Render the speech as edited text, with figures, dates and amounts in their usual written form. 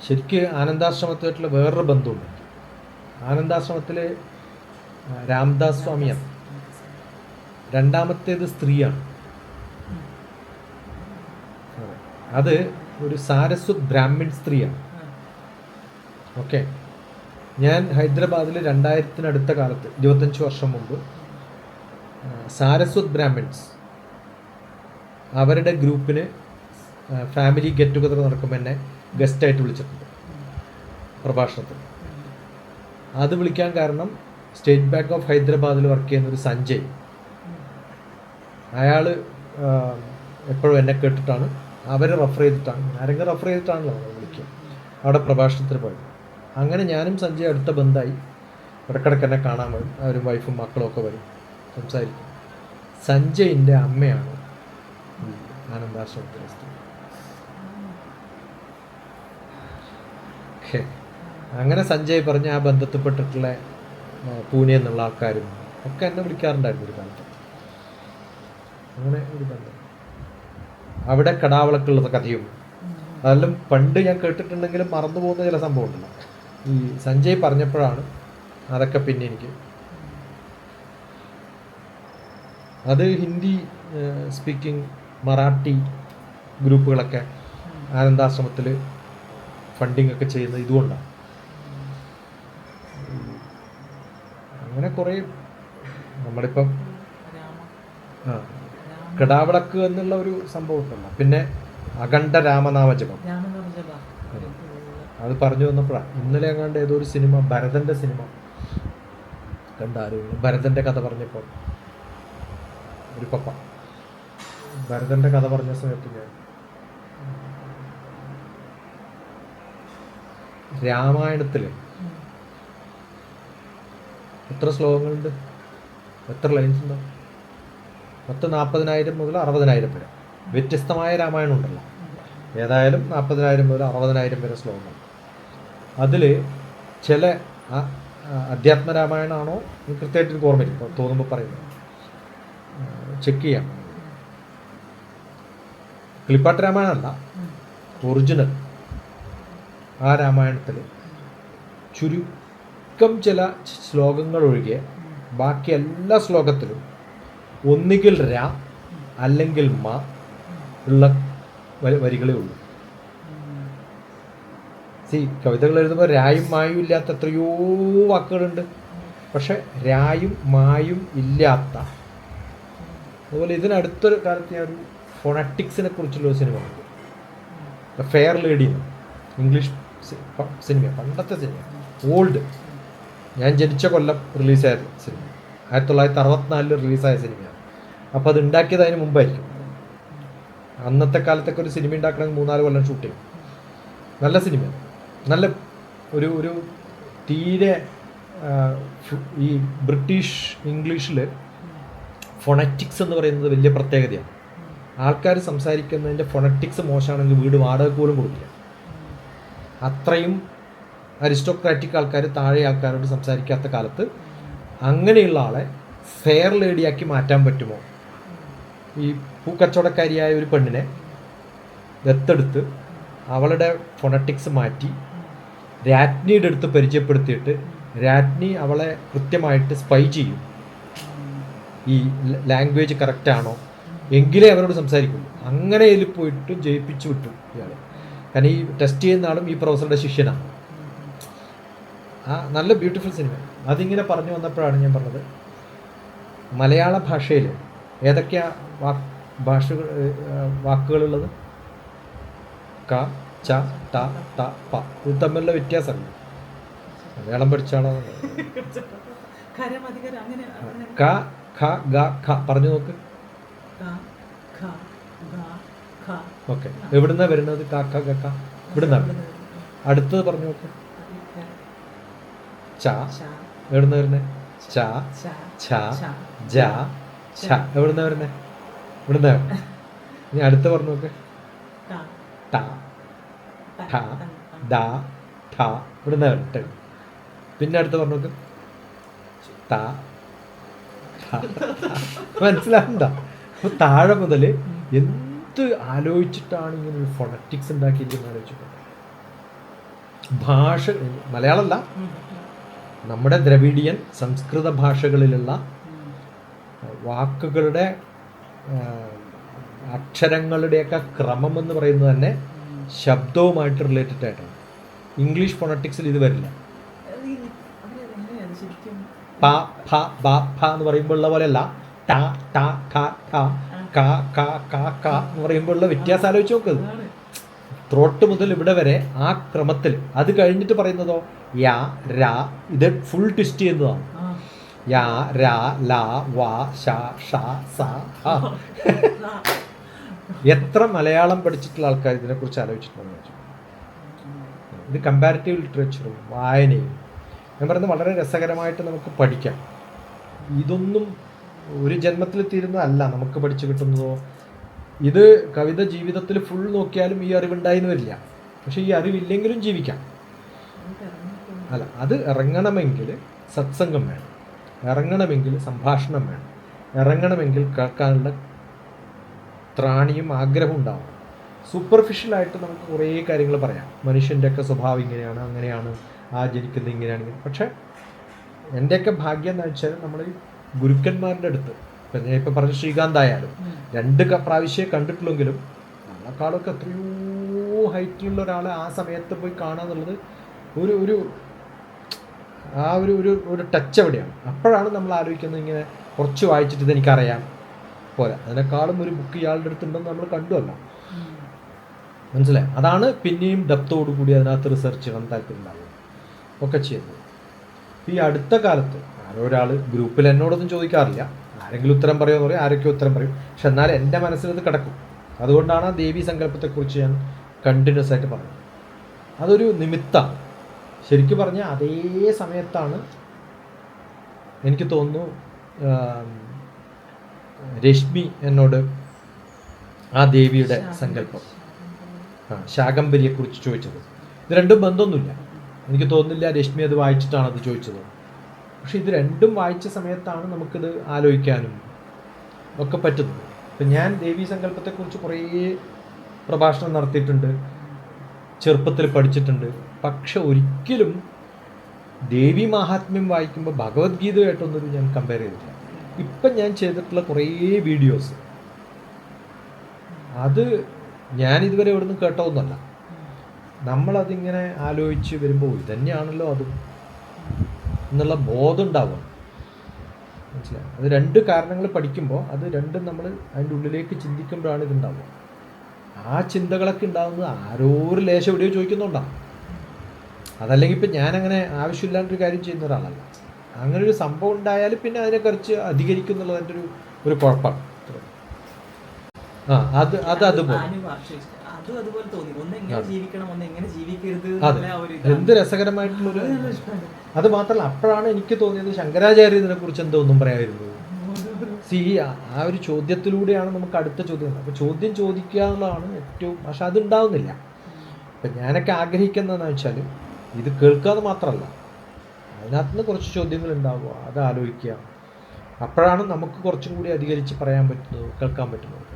ശരിക്ക് ആനന്ദാശ്രമത്തിലായിട്ടുള്ള വേറൊരു ബന്ധമുണ്ട്. ആനന്ദാശ്രമത്തിൽ രാംദാസ് സ്വാമിയാണ്, രണ്ടാമത്തേത് സ്ത്രീയാണ്. അത് ഒരു സാരസ്വത് ബ്രാഹ്മിൺ സ്ത്രീയാണ്. ഓക്കെ, ഞാൻ ഹൈദരാബാദിൽ 2000-അടുത്ത കാലത്ത് 25 വർഷം മുമ്പ് സാരസ്വത് ബ്രാഹ്മിൺസ് അവരുടെ ഗ്രൂപ്പിന് ഫാമിലി ഗെറ്റ് ടുഗദർ നടക്കുമ്പോൾ എന്നെ ഗസ്റ്റായിട്ട് വിളിച്ചിട്ടുണ്ട് പ്രഭാഷണത്തിൽ. അത് വിളിക്കാൻ കാരണം സ്റ്റേറ്റ് ബാങ്ക് ഓഫ് ഹൈദരാബാദിൽ വർക്ക് ചെയ്യുന്ന ഒരു സഞ്ജയ്, അയാൾ എപ്പോഴും എന്നെ കേട്ടിട്ടാണ്, അവരെ റെഫർ ചെയ്തിട്ടാണ്, ആരെങ്കിലും റെഫർ ചെയ്തിട്ടാണല്ലോ വിളിക്കുക, അവിടെ പ്രഭാഷണത്തിന് പോയത്. അങ്ങനെ ഞാനും സഞ്ജയ് അടുത്ത ബന്ധമായി. ഇടയ്ക്കിടയ്ക്ക് എന്നെ കാണാൻ വരും, അവരും വൈഫും മക്കളും ഒക്കെ വരും, സംസാരിക്കും. സഞ്ജയിൻ്റെ അമ്മയാണ് ഈ ആനന്ദാശ്രമത്തിലെ സ്ത്രീ. അങ്ങനെ സഞ്ജയ് പറഞ്ഞ ആ ബന്ധത്തിൽപ്പെട്ടിട്ടുള്ള പൂനെ എന്നുള്ള ആൾക്കാരും ഒക്കെ എന്നെ വിളിക്കാറുണ്ടായിരുന്നു ഒരു കാലത്ത്. അങ്ങനെ ഒരു ബന്ധം. അവിടെ കടാവളക്കുള്ള കഥയും അതെല്ലാം പണ്ട് ഞാൻ കേട്ടിട്ടുണ്ടെങ്കിലും മറന്നു പോകുന്ന ചില സംഭവം ഉണ്ടല്ലോ. ഈ സഞ്ജയ് പറഞ്ഞപ്പോഴാണ് അതൊക്കെ പിന്നെ എനിക്ക് അത് ഹിന്ദി സ്പീക്കിംഗ് മറാഠി ഗ്രൂപ്പുകളൊക്കെ ആനന്ദാശ്രമത്തിൽ ഫണ്ടിങ് ഒക്കെ ചെയ്യുന്നത് ഇതുകൊണ്ടാണ്. അങ്ങനെ കുറേ നമ്മളിപ്പം കിടാവിളക്ക് എന്നുള്ള ഒരു സംഭവം ഉണ്ടല്ലോ. പിന്നെ അഖണ്ഡ രാമനാമജപം അത് പറഞ്ഞു വന്നപ്പോഴാണ് ഇന്നലെ എങ്ങാണ്ട് ഏതോ ഒരു സിനിമ, ഭരതൻ്റെ സിനിമ കണ്ടാരും. ഭരതൻ്റെ കഥ പറഞ്ഞപ്പോൾ ഒരു പപ്പ ഭരതൻ്റെ കഥ പറഞ്ഞ സമയത്ത് ഞാൻ രാമായണത്തിൽ എത്ര ശ്ലോകങ്ങളുണ്ട്, എത്ര ലൈൻസ് ഉണ്ടാവും? 40,000 മുതൽ 60,000 വരെ വ്യത്യസ്തമായ രാമായണം ഉണ്ടല്ലോ. ഏതായാലും 40,000 മുതൽ 60,000 വരെ ശ്ലോകങ്ങൾ. അതിൽ ചില അധ്യാത്മരാമായണമാണോ കൃത്യമായിട്ട് എനിക്ക് ഓർമ്മയില്ല, തോന്നുമ്പോൾ പറയുന്നത് ചെക്ക് ചെയ്യാം. കിളിപ്പാട്ട് രാമായണമല്ല, ഒറിജിനൽ ആ രാമായണത്തിൽ ചുരുക്കം ചില ശ്ലോകങ്ങൾ ഒഴികെ ബാക്കി എല്ലാ ശ്ലോകത്തിലും ഒന്നുകിൽ രാ അല്ലെങ്കിൽ മ ഉള്ള വരികളേ ഉള്ളൂ. കവിതകൾ എഴുതുമ്പോൾ രായും മായും ഇല്ലാത്ത എത്രയോ വാക്കുകളുണ്ട്. പക്ഷെ രായും മായും ഇല്ലാത്ത, അതുപോലെ ഇതിനടുത്തൊരു കാലത്ത് ഞാൻ ഒരു ഫോണറ്റിക്സിനെ കുറിച്ചുള്ള ഒരു സിനിമ ഉണ്ട്, ഫെയർ ലേഡി, ഇംഗ്ലീഷ് സിനിമ, പണ്ടത്തെ സിനിമ, ഓൾഡ്, ഞാൻ ജനിച്ച കൊല്ലം റിലീസായ സിനിമ, 1964 റിലീസായ സിനിമയാണ്. അപ്പോൾ അത് ഉണ്ടാക്കിയത് അതിന് മുമ്പായിരിക്കും. അന്നത്തെ കാലത്തൊക്കെ ഒരു സിനിമ ഉണ്ടാക്കണമെങ്കിൽ 3-4 കൊല്ലം ഷൂട്ട് ചെയ്യും. നല്ല സിനിമ, നല്ല ഒരു തീരെ ഈ ബ്രിട്ടീഷ് ഇംഗ്ലീഷിൽ ഫോണറ്റിക്സ് എന്ന് പറയുന്നത് വലിയ പ്രത്യേകതയാണ്. ആൾക്കാർ സംസാരിക്കുന്നതിൻ്റെ ഫോണറ്റിക്സ് മോശമാണെങ്കിൽ വീട് വാടക പോലും കൊടുക്കില്ല. അത്രയും അരിസ്റ്റോക്രാറ്റിക് ആൾക്കാർ താഴെ ആൾക്കാരോട് സംസാരിക്കാത്ത കാലത്ത് അങ്ങനെയുള്ള ആളെ ഫെയർ ലേഡിയാക്കി മാറ്റാൻ പറ്റുമോ? ഈ പൂക്കച്ചവടക്കാരിയായ ഒരു പെണ്ണിനെ ദത്തെടുത്ത് അവളുടെ ഫോണറ്റിക്സ് മാറ്റി രാജ്ഞിയുടെ അടുത്ത് പരിചയപ്പെടുത്തിയിട്ട് രാജ്ഞി അവളെ കൃത്യമായിട്ട് സ്പൈ ചെയ്യും, ഈ ലാംഗ്വേജ് കറക്റ്റാണോ എങ്കിലേ അവരോട് സംസാരിക്കുള്ളൂ. അങ്ങനെ ഇതിൽ പോയിട്ട് ജയിപ്പിച്ചു വിട്ടു ഇയാൾ. കാരണം ഈ ടെസ്റ്റ് ചെയ്യുന്ന ആളും ഈ പ്രൊഫസറുടെ ശിഷ്യനാണ്. നല്ല ബ്യൂട്ടിഫുൾ സിനിമ. അതിങ്ങനെ പറഞ്ഞു വന്നപ്പോഴാണ് ഞാൻ പറഞ്ഞത്, മലയാള ഭാഷയിൽ ഏതൊക്കെയാ വാക്കുകളുള്ളത്? ക, ച, ത, ത, പ. ഇത് തമ്മിലുള്ള വ്യത്യാസമല്ല. മലയാളം പഠിച്ചാണോ? ക, ഖ, ഗ, ഖ പറഞ്ഞു നോക്ക്. ഓക്കെ, എവിടുന്നാ വരുന്നത്? ക, ഖ, ഗ, ഖ ഇവിടുന്നാ. അടുത്തത് പറഞ്ഞു നോക്ക്. ച എവിടുന്ന വരുന്നേ? ച, ഛ, ജ, ഛ എവിടുന്ന വരുന്നേ? ഇവിടുന്ന. ഇനി അടുത്ത് പറഞ്ഞു നോക്ക്. ട, ഠ, ദ, ഠ ഇവിടുന്ന വരട്ടെ. പിന്നെ അടുത്ത് പറഞ്ഞു നോക്ക്. ത, മനസ്സിലാവണ്ട? അപ്പൊ താഴെ മുതൽ എന്ത് ആലോചിച്ചിട്ടാണ് ഇങ്ങനെ ഒരു ഫോണറ്റിക്സ് ഉണ്ടാക്കിയിരിക്കുന്നത് ആലോചിച്ചിട്ടുണ്ട്. ഭാഷ മലയാളമല്ല, നമ്മുടെ ദ്രവിഡിയൻ സംസ്കൃത ഭാഷകളിലുള്ള വാക്കുകളുടെ അക്ഷരങ്ങളുടെയൊക്കെ ക്രമം എന്ന് പറയുന്നത് തന്നെ ശബ്ദവുമായിട്ട് റിലേറ്റഡ് ആയിട്ടാണ്. ഇംഗ്ലീഷ് ഫോണറ്റിക്സിൽ ഇത് വരില്ല. പ ഫ ബ ഫ എന്ന് പറയുമ്പോൾ ഉള്ള പോലെയല്ല ട ട ഠ ഠ ക ക ക ക എന്ന് പറയുമ്പോൾ ഉള്ള വ്യത്യാസം ആലോചിച്ച് നോക്ക്. ത്രോട്ട് മുതൽ ഇവിടെ വരെ ആ ക്രമത്തിൽ. അത് കഴിഞ്ഞിട്ട് പറയുന്നതോ യാ രാ, ഇത് ഫുൾ ട്വിസ്റ്റ് ചെയ്യുന്നതാണ്. യാ രാ ല വ ശ ഷ സ ഹ. എത്ര മലയാളം പഠിച്ചിട്ടുള്ള ആൾക്കാർ ഇതിനെക്കുറിച്ച് ആലോചിച്ചിട്ടുണ്ടെന്ന് വെച്ചു. ഇത് കമ്പാരിറ്റീവ് ലിറ്ററേച്ചറും വായനയും ഞാൻ പറയുന്നത് വളരെ രസകരമായിട്ട് നമുക്ക് പഠിക്കാം. ഇതൊന്നും ഒരു ജന്മത്തിൽ തീരുന്നതല്ല നമുക്ക് പഠിച്ചു കിട്ടുന്നതോ. ഇത് കവിത ജീവിതത്തിൽ ഫുൾ നോക്കിയാലും ഈ അറിവുണ്ടായിന്ന് വരില്ല. പക്ഷെ ഈ അറിവില്ലെങ്കിലും ജീവിക്കാം. അല്ല, അത് ഇറങ്ങണമെങ്കിൽ സത്സംഗം വേണം, ഇറങ്ങണമെങ്കിൽ സംഭാഷണം വേണം, ഇറങ്ങണമെങ്കിൽ കേൾക്കാനുള്ള ത്രാണിയും ആഗ്രഹവും ഉണ്ടാവണം. സൂപ്പർഫിഷ്യലായിട്ട് നമുക്ക് കുറേ കാര്യങ്ങൾ പറയാം. മനുഷ്യൻ്റെയൊക്കെ സ്വഭാവം ഇങ്ങനെയാണ്, അങ്ങനെയാണ്, ആ ജനിക്കുന്നത് ഇങ്ങനെയാണെങ്കിൽ. പക്ഷേ എൻ്റെയൊക്കെ ഭാഗ്യം എന്ന് വെച്ചാൽ നമ്മൾ ഗുരുക്കന്മാരുടെ അടുത്ത്, ഇപ്പം ഞാൻ ഇപ്പം പറഞ്ഞ ശ്രീകാന്ത് ആയാലും 2 പ്രാവശ്യമേ കണ്ടിട്ടുള്ളെങ്കിലും നമ്മളെക്കാളൊക്കെ എത്രയോ ഹൈറ്റിലുള്ള ഒരാളെ ആ സമയത്ത് പോയി കാണുക എന്നുള്ളത് ഒരു ഒരു ആ ഒരു ഒരു ഒരു ടച്ച് എവിടെയാണ്. അപ്പോഴാണ് നമ്മൾ ആലോചിക്കുന്നത് ഇങ്ങനെ കുറച്ച് വായിച്ചിട്ട് ഇതെനിക്കറിയാം പോലെ. അതിനേക്കാളും ഒരു ബുക്ക് ഇയാളുടെ അടുത്തുണ്ടെന്ന് നമ്മൾ കണ്ടുവല്ല. മനസ്സിലായി? അതാണ് പിന്നെയും ഡെപ്തോടു കൂടി അതിനകത്ത് റിസർച്ച് ചെയ്യണം താല്പര്യം ഉണ്ടാവുക ഒക്കെ ചെയ്യുന്നത്. ഈ അടുത്ത കാലത്ത് ആരോ ഒരാൾ ഗ്രൂപ്പിൽ എന്നോടൊന്നും ചോദിക്കാറില്ല, ആരെങ്കിലും ഉത്തരം പറയുമെന്ന് പറയും, ആരൊക്കെ ഉത്തരം പറയും. പക്ഷെ എന്നാലും എൻ്റെ മനസ്സിലത് കിടക്കും. അതുകൊണ്ടാണ് ആ ദേവീ സങ്കല്പത്തെക്കുറിച്ച് ഞാൻ കണ്ടിന്യൂസ് ആയിട്ട് പറഞ്ഞത്. അതൊരു നിമിത്തമാണ്. ശരിക്കും പറഞ്ഞാൽ അതേ സമയത്താണ് എനിക്ക് തോന്നുന്നു രശ്മി എന്നോട് ആ ദേവിയുടെ സങ്കല്പം ശാകംബരിയെക്കുറിച്ച് ചോദിച്ചത്. ഇത് രണ്ടും ബന്ധമൊന്നുമില്ല. എനിക്ക് തോന്നുന്നില്ല രശ്മി അത് വായിച്ചിട്ടാണ് അത് ചോദിച്ചത്. പക്ഷെ ഇത് രണ്ടും വായിച്ച സമയത്താണ് നമുക്കിത് ആലോചിക്കാനും ഒക്കെ പറ്റുന്നത്. ഇപ്പം ഞാൻ ദേവീ സങ്കല്പത്തെക്കുറിച്ച് കുറേ പ്രഭാഷണം നടത്തിയിട്ടുണ്ട്, ചെറുപ്പത്തിൽ പഠിച്ചിട്ടുണ്ട്. പക്ഷെ ഒരിക്കലും ദേവി മഹാത്മ്യം വായിക്കുമ്പോൾ ഭഗവത്ഗീതയായിട്ടൊന്നും ഞാൻ കമ്പയർ ചെയ്തിട്ടില്ല. ഇപ്പം ഞാൻ ചെയ്തിട്ടുള്ള കുറേ വീഡിയോസ് അത് ഞാനിതുവരെ എവിടുന്ന് കേട്ടതൊന്നുമല്ല. നമ്മളതിങ്ങനെ ആലോചിച്ച് വരുമ്പോൾ ഇതന്നെയാണല്ലോ അതും എന്നുള്ള ബോധം ഉണ്ടാവുക. മനസ്സിലായി? അത് 2 കാരണങ്ങൾ പഠിക്കുമ്പോൾ അത് രണ്ടും നമ്മൾ അതിൻ്റെ ഉള്ളിലേക്ക് ചിന്തിക്കുമ്പോഴാണ് ഇതുണ്ടാവുക. ആ ചിന്തകളൊക്കെ ഉണ്ടാകുന്നത് ആരോ ഒരു ലേശം എവിടെയോ ചോദിക്കുന്നുണ്ടാവും. അതല്ലെങ്കിൽ ഇപ്പം ഞാനങ്ങനെ ആവശ്യമില്ലാണ്ടൊരു കാര്യം ചെയ്യുന്ന ഒരാളല്ല. അങ്ങനെ ഒരു സംഭവം ഉണ്ടായാലും പിന്നെ അതിനെക്കുറിച്ച് അധികരിക്കുന്നുള്ളത് എൻ്റെ ഒരു കുഴപ്പമാണ്. എന്ത് രസകരമായിട്ടുള്ളൊരു. അത് മാത്രമല്ല, അപ്പോഴാണ് എനിക്ക് തോന്നിയത് ശങ്കരാചാര്യ ഇതിനെക്കുറിച്ച് എന്തോ ഒന്നും പറയാതിരുന്നത്. ആ ഒരു ചോദ്യത്തിലൂടെയാണ് നമുക്ക് അടുത്ത ചോദ്യം. അപ്പോൾ ചോദ്യം ചോദിക്കുക എന്നുള്ളതാണ് ഏറ്റവും. പക്ഷെ അതുണ്ടാവുന്നില്ല. ഇപ്പം ഞാനൊക്കെ ആഗ്രഹിക്കുന്നതെന്ന് വെച്ചാൽ ഇത് കേൾക്കാതെ മാത്രമല്ല, അതിനകത്തുനിന്ന് കുറച്ച് ചോദ്യങ്ങൾ ഉണ്ടാവുക, അത് ആലോചിക്കുക. അപ്പോഴാണ് നമുക്ക് കുറച്ചും കൂടി അധികരിച്ച് പറയാൻ പറ്റുന്നത്, കേൾക്കാൻ പറ്റുന്നത്.